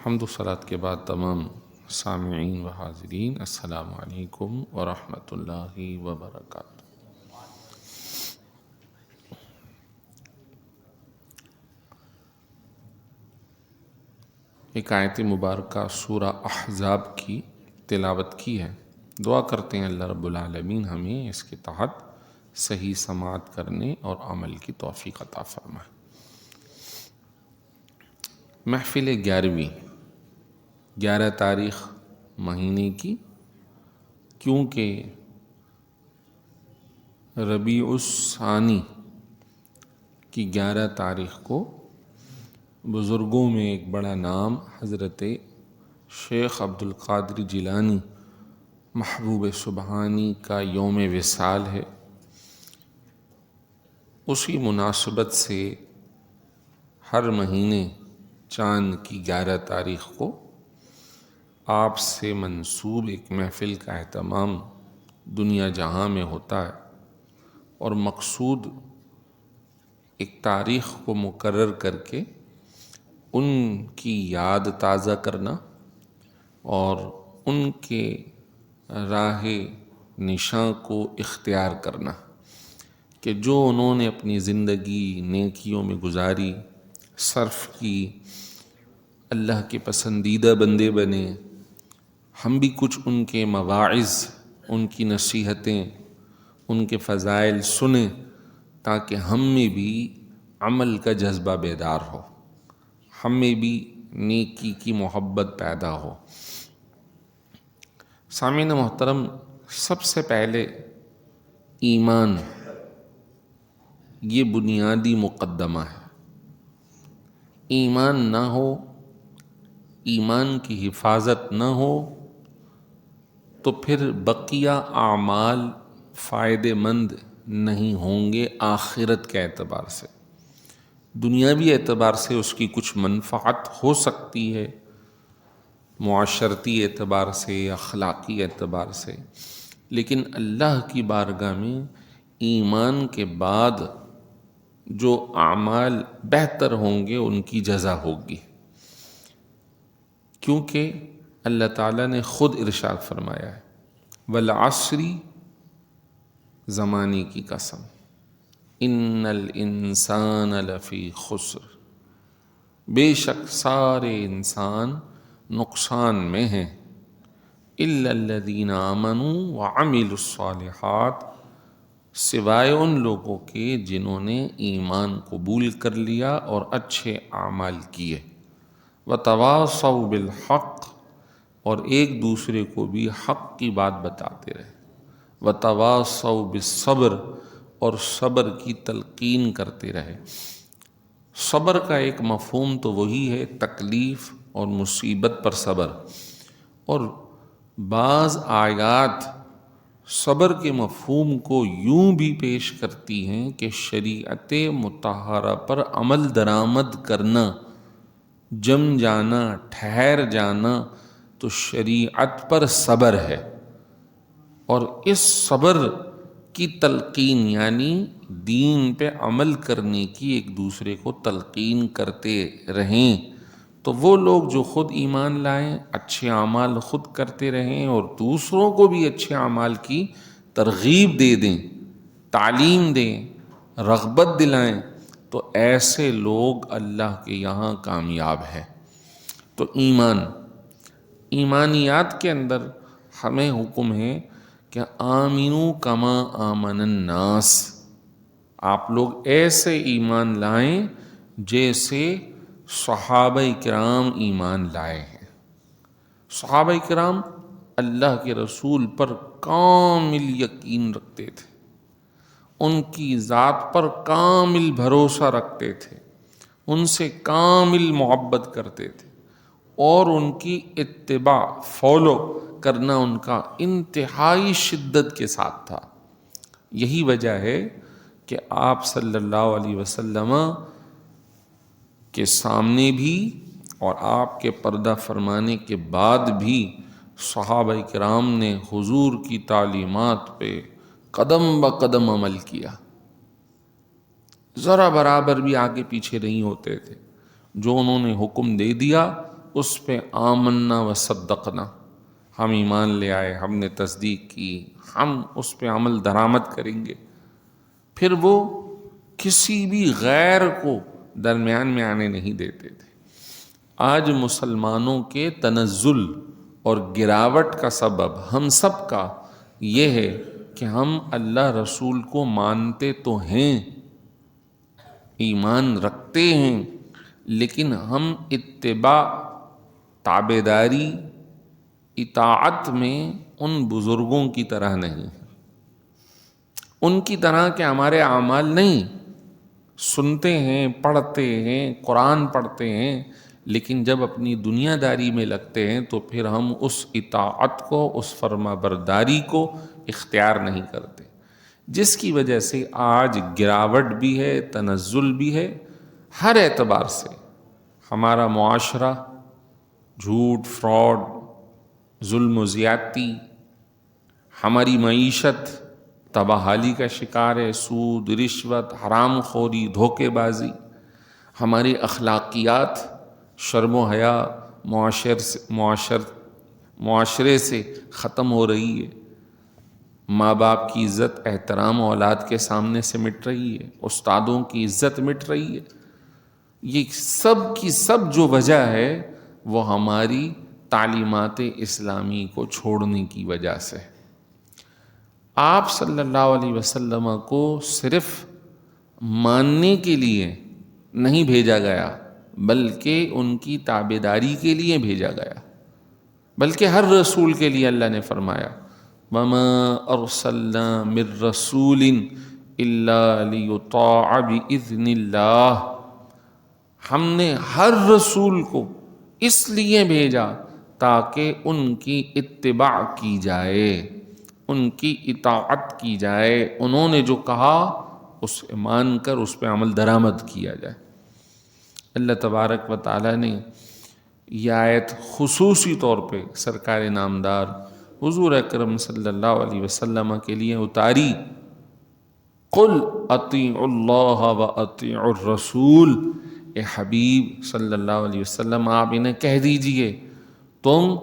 حمد و صلات کے بعد تمام سامعین و حاضرین السلام علیکم ورحمۃ اللہ وبرکاتہ۔ ایک آیت مبارکہ سورہ احزاب کی تلاوت کی ہے۔ دعا کرتے ہیں اللہ رب العالمین ہمیں اس کے تحت صحیح سماعت کرنے اور عمل کی توفیق عطا فرمائے۔ محفل 11 تاریخ مہینے کی، کیونکہ ربیع الثانی کی 11 تاریخ کو بزرگوں میں ایک بڑا نام حضرت شیخ عبد القادر جیلانی محبوب سبحانی کا یوم وصال ہے۔ اسی مناسبت سے ہر مہینے چاند کی 11 تاریخ کو آپ سے منسوب ایک محفل کا اہتمام دنیا جہاں میں ہوتا ہے، اور مقصود ایک تاریخ کو مقرر کر کے ان کی یاد تازہ کرنا اور ان کے راہ نشاں کو اختیار کرنا کہ جو انہوں نے اپنی زندگی نیکیوں میں گزاری، صرف کی، اللہ کے پسندیدہ بندے بنے، ہم بھی کچھ ان کے مواعظ، ان کی نصیحتیں، ان کے فضائل سنیں تاکہ ہم میں بھی عمل کا جذبہ بیدار ہو، ہم میں بھی نیکی کی محبت پیدا ہو۔ سامعین محترم، سب سے پہلے ایمان یہ بنیادی مقدمہ ہے۔ ایمان نہ ہو، ایمان کی حفاظت نہ ہو تو پھر بقیہ اعمال فائدہ مند نہیں ہوں گے۔ آخرت کے اعتبار سے، دنیاوی اعتبار سے اس کی کچھ منفعت ہو سکتی ہے، معاشرتی اعتبار سے، اخلاقی اعتبار سے، لیکن اللہ کی بارگاہ میں ایمان کے بعد جو اعمال بہتر ہوں گے ان کی جزا ہوگی، کیونکہ اللہ تعالیٰ نے خود ارشاد فرمایا ہے والعصر، زمانے کی قسم، ان الانسان لفی خسر، بے شک سارے انسان نقصان میں ہیں، الا الذین آمنوا وعملوا الصالحات، سوائے ان لوگوں کے جنہوں نے ایمان قبول کر لیا اور اچھے اعمال کیے، وتواصوا بالحق، اور ایک دوسرے کو بھی حق کی بات بتاتے رہے، وتواصوا بالصبر، اور صبر کی تلقین کرتے رہے۔ صبر کا ایک مفہوم تو وہی ہے تکلیف اور مصیبت پر صبر، اور بعض آیات صبر کے مفہوم کو یوں بھی پیش کرتی ہیں کہ شریعت مطہرہ پر عمل درآمد کرنا، جم جانا، ٹھہر جانا، تو شریعت پر صبر ہے، اور اس صبر کی تلقین یعنی دین پہ عمل کرنے کی ایک دوسرے کو تلقین کرتے رہیں۔ تو وہ لوگ جو خود ایمان لائیں، اچھے اعمال خود کرتے رہیں اور دوسروں کو بھی اچھے اعمال کی ترغیب دے دیں، تعلیم دیں، رغبت دلائیں، تو ایسے لوگ اللہ کے یہاں کامیاب ہیں۔ تو ایمانیات کے اندر ہمیں حکم ہے کہ آمنو کما آمن الناس، آپ لوگ ایسے ایمان لائیں جیسے صحابہ کرام ایمان لائے ہیں۔ صحابہ کرام اللہ کے رسول پر کامل یقین رکھتے تھے، ان کی ذات پر کامل بھروسہ رکھتے تھے، ان سے کامل محبت کرتے تھے، اور ان کی اتباع فالو کرنا ان کا انتہائی شدت کے ساتھ تھا۔ یہی وجہ ہے کہ آپ صلی اللہ علیہ وسلم کے سامنے بھی اور آپ کے پردہ فرمانے کے بعد بھی صحابہ کرام نے حضور کی تعلیمات پہ قدم بقدم عمل کیا، ذرا برابر بھی آگے پیچھے نہیں ہوتے تھے۔ جو انہوں نے حکم دے دیا اس پہ آمنا و صدقنا، ہم ایمان لے آئے، ہم نے تصدیق کی، ہم اس پہ عمل درآمد کریں گے، پھر وہ کسی بھی غیر کو درمیان میں آنے نہیں دیتے تھے۔ آج مسلمانوں کے تنزل اور گراوٹ کا سبب ہم سب کا یہ ہے کہ ہم اللہ رسول کو مانتے تو ہیں، ایمان رکھتے ہیں، لیکن ہم اتباع، تابعداری، اطاعت میں ان بزرگوں کی طرح نہیں، ان کی طرح کے ہمارے اعمال نہیں، سنتے ہیں، پڑھتے ہیں، قرآن پڑھتے ہیں، لیکن جب اپنی دنیا داری میں لگتے ہیں تو پھر ہم اس اطاعت کو، اس فرما برداری کو اختیار نہیں کرتے، جس کی وجہ سے آج گراوٹ بھی ہے، تنزل بھی ہے، ہر اعتبار سے ہمارا معاشرہ جھوٹ، فراڈ، ظلم و زیادتی، ہماری معیشت تباہی کا شکار ہے، سود، رشوت، حرام خوری، دھوکے بازی، ہماری اخلاقیات، شرم و حیا معاشرے سے ختم ہو رہی ہے، ماں باپ کی عزت، احترام اولاد کے سامنے سے مٹ رہی ہے، استادوں کی عزت مٹ رہی ہے۔ یہ سب کی سب جو وجہ ہے وہ ہماری تعلیمات اسلامی کو چھوڑنے کی وجہ سے۔ آپ صلی اللہ علیہ وسلم کو صرف ماننے کے لیے نہیں بھیجا گیا، بلکہ ان کی تابعداری کے لیے بھیجا گیا، بلکہ ہر رسول کے لیے اللہ نے فرمایا وَمَا أَرْسَلْنَا مِن رَّسُولٍ إِلَّا لِيُطَاعَ بِإِذْنِ اللَّهِ، ہم نے ہر رسول کو اس لیے بھیجا تاکہ ان کی اتباع کی جائے، ان کی اطاعت کی جائے، انہوں نے جو کہا اسے مان کر اس پہ عمل درآمد کیا جائے۔ اللہ تبارک و تعالیٰ نے یہ آیت خصوصی طور پہ سرکار نامدار حضور اکرم صلی اللہ علیہ وسلم کے لیے اتاری، قُلْ اطیعوا اللہ واطیعوا الرسول، اے حبیب صلی اللہ علیہ وسلم آپ انہیں کہہ دیجئے تم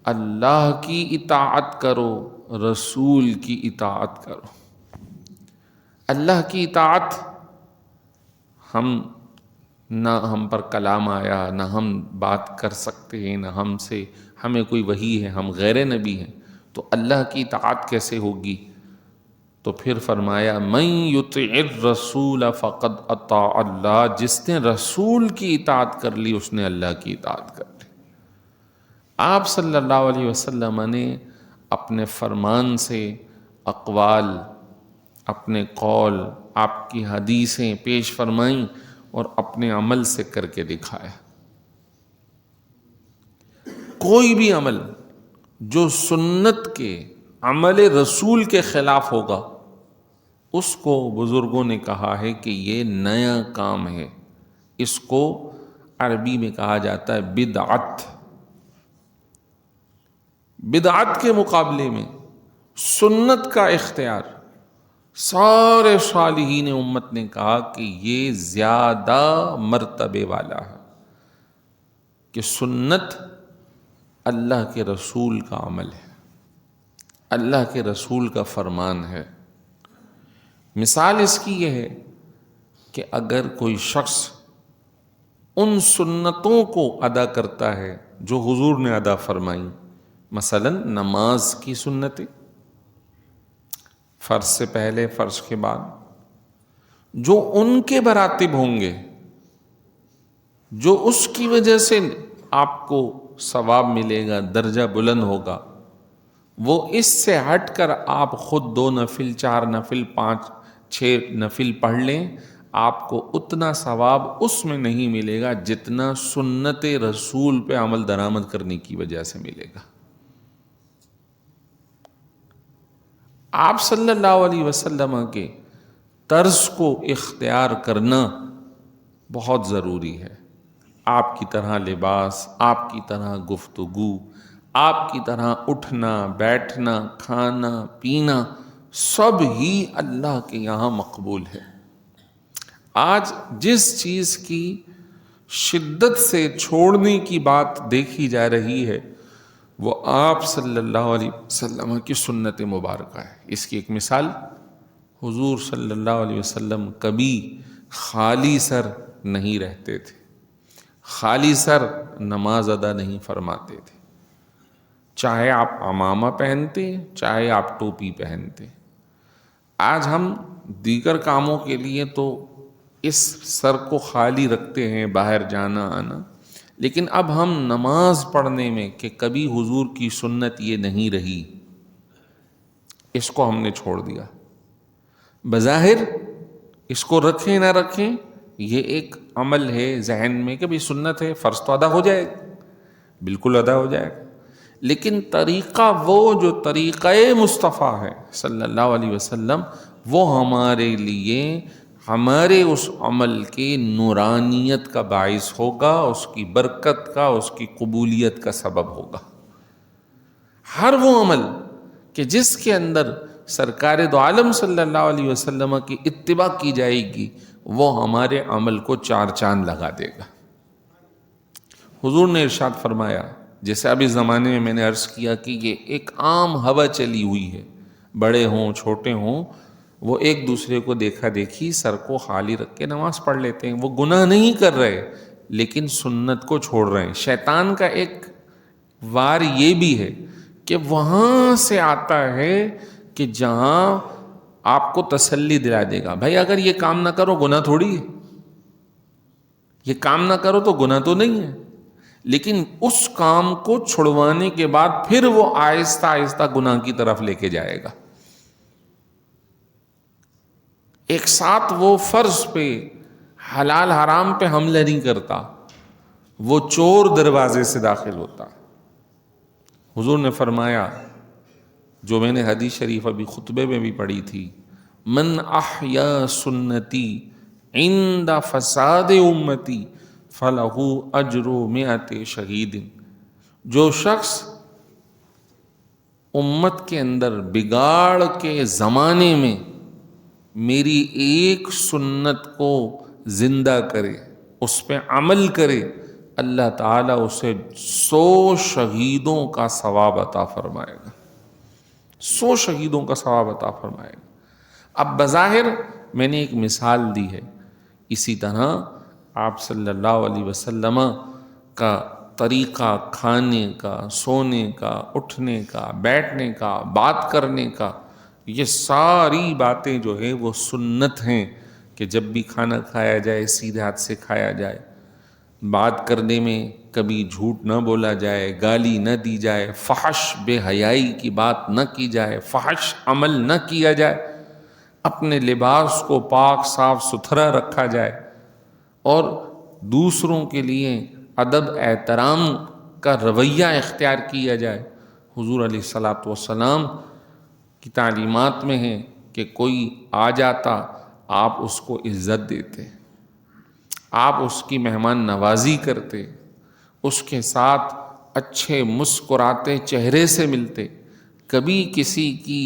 اللہ کی اطاعت کرو، رسول کی اطاعت کرو۔ اللہ کی اطاعت، نہ ہم پر کلام آیا، نہ ہم بات کر سکتے ہیں، نہ ہمیں کوئی وحی ہے، ہم غیر نبی ہیں، تو اللہ کی اطاعت کیسے ہوگی؟ تو پھر فرمایا من یطع الرسول فقد اطاع اللہ، جس نے رسول کی اطاعت کر لی اس نے اللہ کی اطاعت کر لی۔ آپ صلی اللہ علیہ وسلم نے اپنے فرمان سے اقوال، اپنے قول، آپ کی حدیثیں پیش فرمائیں اور اپنے عمل سے کر کے دکھایا۔ کوئی بھی عمل جو سنت کے، عمل رسول کے خلاف ہوگا، اس کو بزرگوں نے کہا ہے کہ یہ نیا کام ہے، اس کو عربی میں کہا جاتا ہے بدعت۔ بدعت کے مقابلے میں سنت کا اختیار سارے صالحین امت نے کہا کہ یہ زیادہ مرتبے والا ہے، کہ سنت اللہ کے رسول کا عمل ہے، اللہ کے رسول کا فرمان ہے۔ مثال اس کی یہ ہے کہ اگر کوئی شخص ان سنتوں کو ادا کرتا ہے جو حضور نے ادا فرمائی، مثلا نماز کی سنتیں، فرض سے پہلے، فرض کے بعد، جو ان کے براتب ہوں گے، جو اس کی وجہ سے آپ کو ثواب ملے گا، درجہ بلند ہوگا، وہ اس سے ہٹ کر آپ خود 2 نفل، 4 نفل، 5، 6 نفل پڑھ لیں، آپ کو اتنا ثواب اس میں نہیں ملے گا جتنا سنت رسول پہ عمل درآمد کرنے کی وجہ سے ملے گا۔ آپ صلی اللہ علیہ وسلم کے طرز کو اختیار کرنا بہت ضروری ہے۔ آپ کی طرح لباس، آپ کی طرح گفتگو، آپ کی طرح اٹھنا، بیٹھنا، کھانا، پینا، سب ہی اللہ کے یہاں مقبول ہے۔ آج جس چیز کی شدت سے چھوڑنے کی بات دیکھی جا رہی ہے وہ آپ صلی اللہ علیہ وسلم کی سنت مبارکہ ہے۔ اس کی ایک مثال، حضور صلی اللہ علیہ وسلم کبھی خالی سر نہیں رہتے تھے، خالی سر نماز ادا نہیں فرماتے تھے، چاہے آپ عمامہ پہنتے چاہے آپ ٹوپی پہنتے۔ آج ہم دیگر کاموں کے لیے تو اس سر کو خالی رکھتے ہیں، باہر جانا آنا، لیکن اب ہم نماز پڑھنے میں کہ کبھی حضور کی سنت یہ نہیں رہی، اس کو ہم نے چھوڑ دیا۔ بظاہر اس کو رکھیں نہ رکھیں یہ ایک عمل ہے ذہن میں کہ بھی سنت ہے، فرض تو ادا ہو جائے گا، بالکل ادا ہو جائے گا، لیکن طریقہ وہ جو طریقہ مصطفیٰ ہے صلی اللہ علیہ وسلم، وہ ہمارے لیے ہمارے اس عمل کی نورانیت کا باعث ہوگا، اس کی برکت کا، اس کی قبولیت کا سبب ہوگا۔ ہر وہ عمل کہ جس کے اندر سرکار دو عالم صلی اللہ علیہ وسلم کی اتباع کی جائے گی وہ ہمارے عمل کو چار چاند لگا دے گا۔ حضور نے ارشاد فرمایا، جیسے اب اس زمانے میں نے عرض کیا کہ یہ ایک عام ہوا چلی ہوئی ہے، بڑے ہوں چھوٹے ہوں وہ ایک دوسرے کو دیکھا دیکھی سر کو خالی رکھ کے نماز پڑھ لیتے ہیں، وہ گناہ نہیں کر رہے لیکن سنت کو چھوڑ رہے ہیں۔ شیطان کا ایک وار یہ بھی ہے کہ وہاں سے آتا ہے کہ جہاں آپ کو تسلی دلا دے گا، بھائی اگر یہ کام نہ کرو گناہ تھوڑی ہے، یہ کام نہ کرو تو گناہ تو نہیں ہے، لیکن اس کام کو چھڑوانے کے بعد پھر وہ آہستہ آہستہ گناہ کی طرف لے کے جائے گا۔ ایک ساتھ وہ فرض پہ حلال حرام پہ حملہ نہیں کرتا، وہ چور دروازے سے داخل ہوتا۔ حضور نے فرمایا، جو میں نے حدیث شریف ابھی خطبے میں بھی پڑھی تھی، من احیا سنتی عند فساد امتی فلہ اجر مئت شہید، جو شخص امت کے اندر بگاڑ کے زمانے میں میری ایک سنت کو زندہ کرے، اس پہ عمل کرے، اللہ تعالیٰ اسے 100 شہیدوں کا ثواب عطا فرمائے گا، 100 شہیدوں کا ثواب عطا فرمائے گا۔ اب بظاہر میں نے ایک مثال دی ہے، اسی طرح آپ صلی اللہ علیہ وسلم کا طریقہ کھانے کا، سونے کا، اٹھنے کا، بیٹھنے کا، بات کرنے کا، یہ ساری باتیں جو ہیں وہ سنت ہیں کہ جب بھی کھانا کھایا جائے سیدھے ہاتھ سے کھایا جائے، بات کرنے میں کبھی جھوٹ نہ بولا جائے، گالی نہ دی جائے، فحش بے حیائی کی بات نہ کی جائے، فحش عمل نہ کیا جائے، اپنے لباس کو پاک صاف ستھرا رکھا جائے، اور دوسروں کے لیے ادب احترام کا رویہ اختیار کیا جائے۔ حضور علیہ الصلوۃ والسلام کی تعلیمات میں ہے کہ کوئی آ جاتا آپ اس کو عزت دیتے، آپ اس کی مہمان نوازی کرتے، اس کے ساتھ اچھے مسکراتے چہرے سے ملتے، کبھی کسی کی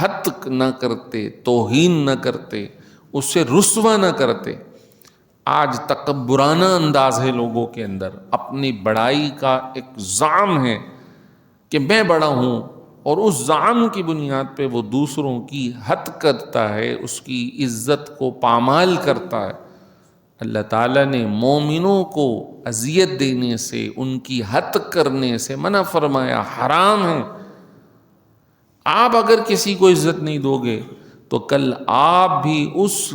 حق نہ کرتے، توہین نہ کرتے، اسے رسوا نہ کرتے۔ آج تکبرانہ انداز ہے لوگوں کے اندر، اپنی بڑائی کا ایک زعم ہے کہ میں بڑا ہوں، اور اس زعم کی بنیاد پہ وہ دوسروں کی حق کرتا ہے، اس کی عزت کو پامال کرتا ہے۔ اللہ تعالیٰ نے مومنوں کو اذیت دینے سے، ان کی حق کرنے سے منع فرمایا، حرام ہے۔ آپ اگر کسی کو عزت نہیں دو گے تو کل آپ بھی اس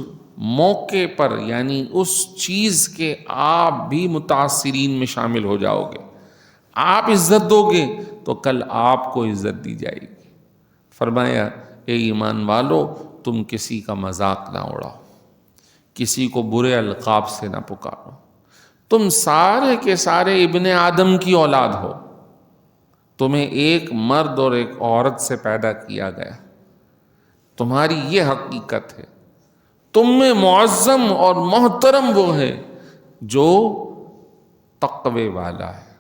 موقع پر، یعنی اس چیز کے آپ بھی متاثرین میں شامل ہو جاؤ گے۔ آپ عزت دو گے تو کل آپ کو عزت دی جائے گی۔ فرمایا، اے ایمان والو، تم کسی کا مذاق نہ اڑاؤ، کسی کو برے القاب سے نہ پکارو، تم سارے کے سارے ابن آدم کی اولاد ہو، تمہیں ایک مرد اور ایک عورت سے پیدا کیا گیا، تمہاری یہ حقیقت ہے۔ تم میں معظم اور محترم وہ ہے جو تقوی والا ہے،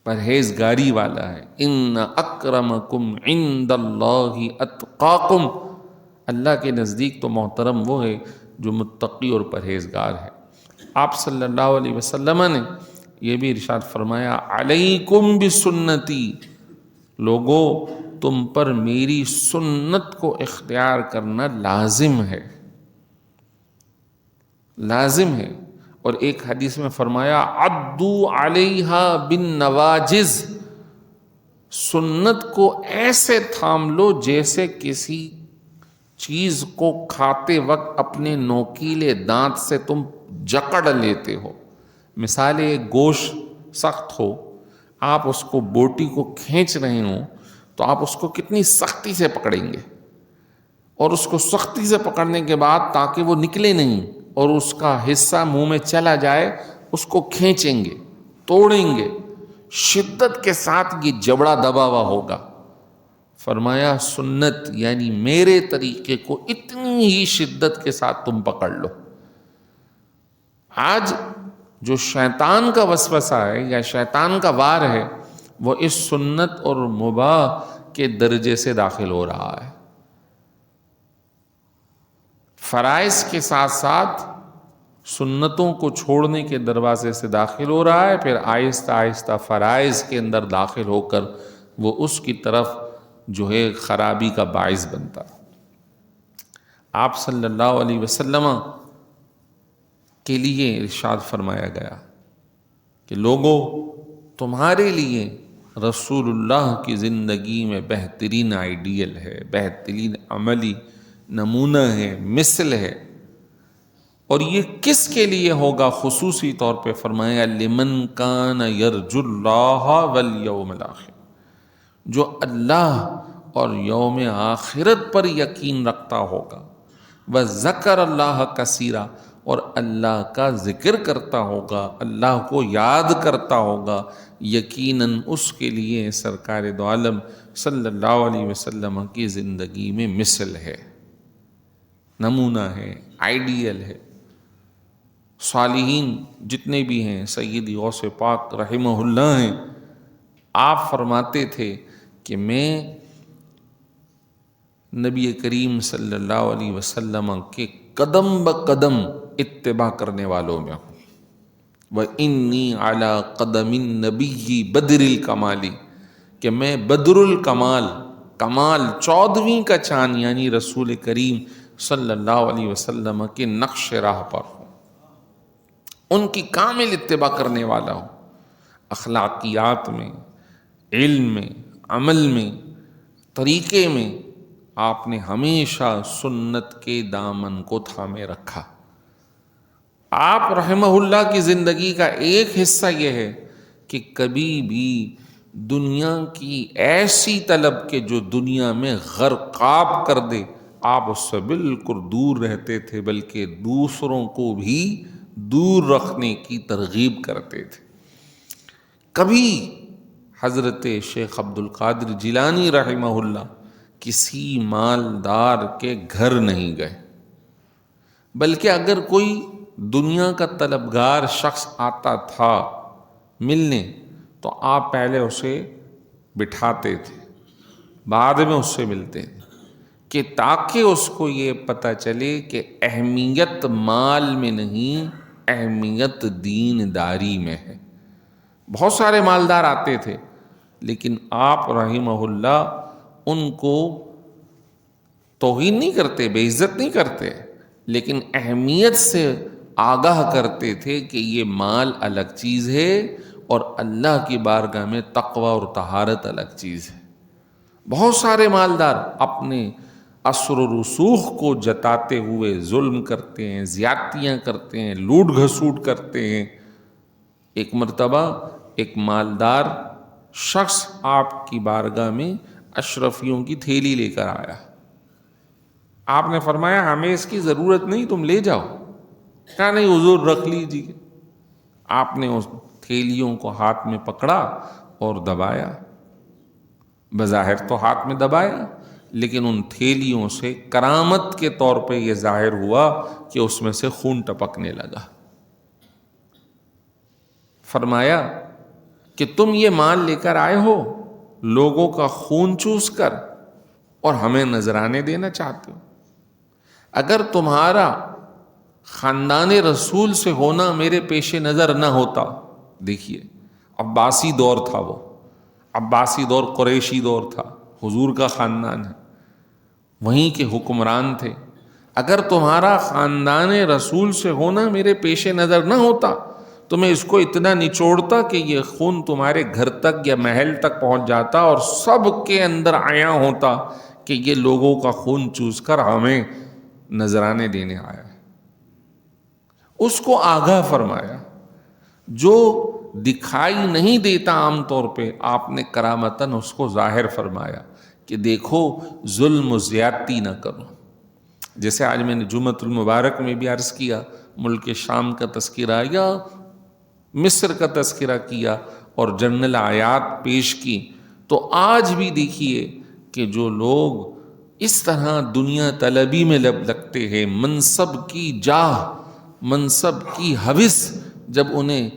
پرہیزگاری والا ہے۔ ان اکرمکم عند اللہ اتقاکم، اللہ کے نزدیک تو محترم وہ ہے جو متقی اور پرہیزگار ہے۔ آپ صلی اللہ علیہ وسلم نے یہ بھی ارشاد فرمایا علیکم بسنتی، لوگو تم پر میری سنت کو اختیار کرنا لازم ہے، لازم ہے۔ اور ایک حدیث میں فرمایا عدو علیہا بالنواجز، سنت کو ایسے تھام لو جیسے کسی چیز کو کھاتے وقت اپنے نوکیلے دانت سے تم جکڑ لیتے ہو۔ مثال گوشت سخت ہو، آپ اس کو بوٹی کو کھینچ رہے ہوں تو آپ اس کو کتنی سختی سے پکڑیں گے، اور اس کو سختی سے پکڑنے کے بعد تاکہ وہ نکلے نہیں اور اس کا حصہ منہ میں چلا جائے اس کو کھینچیں گے، توڑیں گے، شدت کے ساتھ یہ جبڑا دبا ہوا ہوگا۔ فرمایا سنت یعنی میرے طریقے کو اتنی ہی شدت کے ساتھ تم پکڑ لو۔ آج جو شیطان کا وسوسہ ہے یا شیطان کا وار ہے وہ اس سنت اور مباح کے درجے سے داخل ہو رہا ہے، فرائض کے ساتھ ساتھ سنتوں کو چھوڑنے کے دروازے سے داخل ہو رہا ہے، پھر آہستہ آہستہ فرائض کے اندر داخل ہو کر وہ اس کی طرف جو ہے خرابی کا باعث بنتا۔ آپ صلی اللہ علیہ وسلم کے لیے ارشاد فرمایا گیا کہ لوگوں تمہارے لیے رسول اللہ کی زندگی میں بہترین آئیڈیل ہے، بہترین عملی نمونہ ہے، مثل ہے۔ اور یہ کس کے لیے ہوگا؟ خصوصی طور پہ فرمایا لمن کان یرجو اللہ والیوم الاخر، جو اللہ اور یوم آخرت پر یقین رکھتا ہوگا، وذکر اللہ کثیرا، اور اللہ کا ذکر کرتا ہوگا، اللہ کو یاد کرتا ہوگا، یقیناً اس کے لیے سرکار دو عالم صلی اللہ علیہ وسلم کی زندگی میں مثل ہے، نمونہ ہے، آئیڈیل ہے۔ صالحین جتنے بھی ہیں، سیدی غوث پاک رحمہ اللہ ہیں، آپ فرماتے تھے کہ میں نبی کریم صلی اللہ علیہ وسلم کے قدم بقدم اتباع کرنے والوں میں ہوں۔ وَإِنِّي عَلَىٰ قَدَمِ النَّبِيِّ بَدْرِ الْكَمَالِ، کہ میں بدر الکمال، کمال 14ویں کا چاند یعنی رسول کریم صلی اللہ علیہ وسلم کے نقش راہ پر ہوں، ان کی کامل اتباع کرنے والا ہوں، اخلاقیات میں، علم میں، عمل میں، طریقے میں آپ نے ہمیشہ سنت کے دامن کو تھامے رکھا۔ آپ رحمہ اللہ کی زندگی کا ایک حصہ یہ ہے کہ کبھی بھی دنیا کی ایسی طلب کہ جو دنیا میں غرقاب کر دے، آپ اس سے بالکل دور رہتے تھے، بلکہ دوسروں کو بھی دور رکھنے کی ترغیب کرتے تھے۔ کبھی حضرت شیخ عبد القادر جیلانی رحمہ اللہ کسی مالدار کے گھر نہیں گئے، بلکہ اگر کوئی دنیا کا طلبگار شخص آتا تھا ملنے تو آپ پہلے اسے بٹھاتے تھے، بعد میں اس سے ملتے تھے، کہ تاکہ اس کو یہ پتہ چلے کہ اہمیت مال میں نہیں، اہمیت دین داری میں ہے۔ بہت سارے مالدار آتے تھے لیکن آپ رحمہ اللہ ان کو توہین نہیں کرتے، بے عزت نہیں کرتے، لیکن اہمیت سے آگاہ کرتے تھے کہ یہ مال الگ چیز ہے اور اللہ کی بارگاہ میں تقوی اور طہارت الگ چیز ہے۔ بہت سارے مالدار اپنے اثر و رسوخ کو جتاتے ہوئے ظلم کرتے ہیں، زیادتیاں کرتے ہیں، لوٹ گھسوٹ کرتے ہیں۔ ایک مرتبہ ایک مالدار شخص آپ کی بارگاہ میں اشرفیوں کی تھیلی لے کر آیا، آپ نے فرمایا ہمیں اس کی ضرورت نہیں، تم لے جاؤ۔ کہا نہیں حضور رکھ لیجیے۔ آپ نے اس تھیلیوں کو ہاتھ میں پکڑا اور دبایا، بظاہر تو ہاتھ میں دبایا لیکن ان تھیلیوں سے کرامت کے طور پہ یہ ظاہر ہوا کہ اس میں سے خون ٹپکنے لگا۔ فرمایا کہ تم یہ مال لے کر آئے ہو لوگوں کا خون چوس کر اور ہمیں نذرانے دینا چاہتے ہو۔ اگر تمہارا خاندان رسول سے ہونا میرے پیش نظر نہ ہوتا. دیکھیے عباسی دور تھا، وہ عباسی دور قریشی دور تھا، حضور کا خاندان ہے، وہیں کے حکمران تھے. اگر تمہارا خاندان رسول سے ہونا میرے پیش نظر نہ ہوتا تو میں اس کو اتنا نچوڑتا کہ یہ خون تمہارے گھر تک یا محل تک پہنچ جاتا اور سب کے اندر عیاں ہوتا کہ یہ لوگوں کا خون چوس کر ہمیں نذرانے دینے آیا ہے. اس کو آگاہ فرمایا. جو دکھائی نہیں دیتا عام طور پہ، آپ نے کرامتاً اس کو ظاہر فرمایا کہ دیکھو ظلم و زیادتی نہ کرو. جیسے آج میں نے جمعۃ المبارک میں بھی عرض کیا، ملک شام کا تذکرہ یا مصر کا تذکرہ کیا اور جنرل آیات پیش کی. تو آج بھی دیکھیے کہ جو لوگ اس طرح دنیا طلبی میں لگتے ہیں، منصب کی جاہ، منصب کی ہوس جب انہیں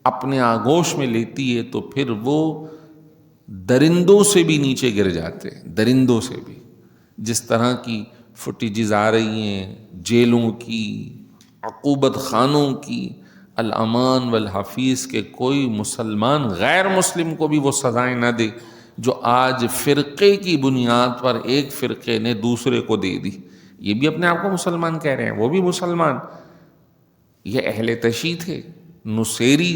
اپنے آغوش میں لیتی ہے تو پھر وہ درندوں سے بھی نیچے گر جاتے ہیں. درندوں سے بھی. جس طرح کی فوٹیجز آ رہی ہیں جیلوں کی، عقوبت خانوں کی، الامان والحفیظ کے کوئی مسلمان غیر مسلم کو بھی وہ سزائیں نہ دے جو آج فرقے کی بنیاد پر ایک فرقے نے دوسرے کو دے دی. یہ بھی اپنے آپ کو مسلمان کہہ رہے ہیں، وہ بھی مسلمان. یہ اہل تشیع تھے، نصیری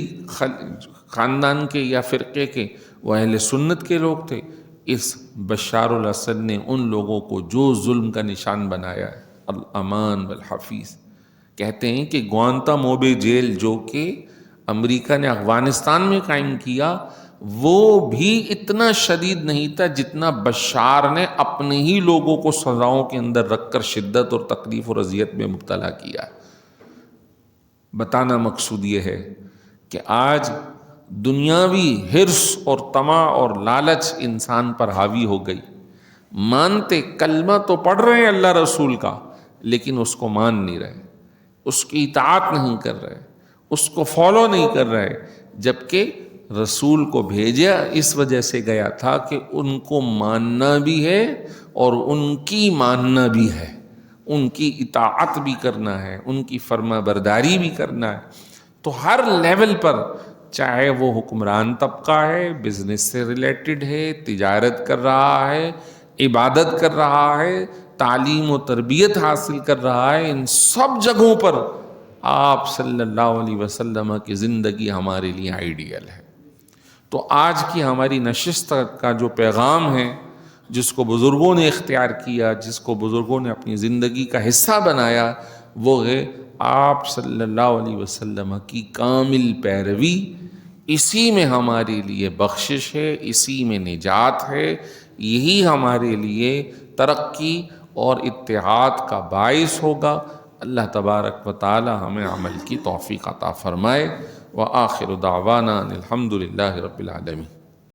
خاندان کے یا فرقے کے، وہ اہل سنت کے لوگ تھے. اس بشار الاسد نے ان لوگوں کو جو ظلم کا نشان بنایا ہے. الامان والحفیظ کہتے ہیں کہ گوانتانامو بے جیل جو کہ امریکہ نے افغانستان میں قائم کیا، وہ بھی اتنا شدید نہیں تھا جتنا بشار نے اپنے ہی لوگوں کو سزاؤں کے اندر رکھ کر شدت اور تکلیف اور اذیت میں مبتلا کیا. بتانا مقصود یہ ہے کہ آج دنیاوی حرص اور طمع اور لالچ انسان پر حاوی ہو گئی. مانتے کلمہ تو پڑھ رہے ہیں اللہ رسول کا، لیکن اس کو مان نہیں رہے، اس کی اطاعت نہیں کر رہے، اس کو فالو نہیں کر رہے. جبکہ رسول کو بھیجا اس وجہ سے گیا تھا کہ ان کو ماننا بھی ہے اور ان کی ماننا بھی ہے، ان کی اطاعت بھی کرنا ہے، ان کی فرما برداری بھی کرنا ہے. تو ہر لیول پر، چاہے وہ حکمران طبقہ ہے، بزنس سے ریلیٹڈ ہے، تجارت کر رہا ہے، عبادت کر رہا ہے، تعلیم و تربیت حاصل کر رہا ہے، ان سب جگہوں پر آپ صلی اللہ علیہ وسلم کی زندگی ہمارے لیے آئیڈیل ہے. تو آج کی ہماری نشست کا جو پیغام ہے، جس کو بزرگوں نے اختیار کیا، جس کو بزرگوں نے اپنی زندگی کا حصہ بنایا، وہ ہے آپ صلی اللہ علیہ وسلم کی کامل پیروی. اسی میں ہمارے لیے بخشش ہے، اسی میں نجات ہے، یہی ہمارے لیے ترقی اور اتحاد کا باعث ہوگا. اللہ تبارک و تعالی ہمیں عمل کی توفیق عطا فرمائے. وآخر دعوانا ان الحمد للہ رب العالمین.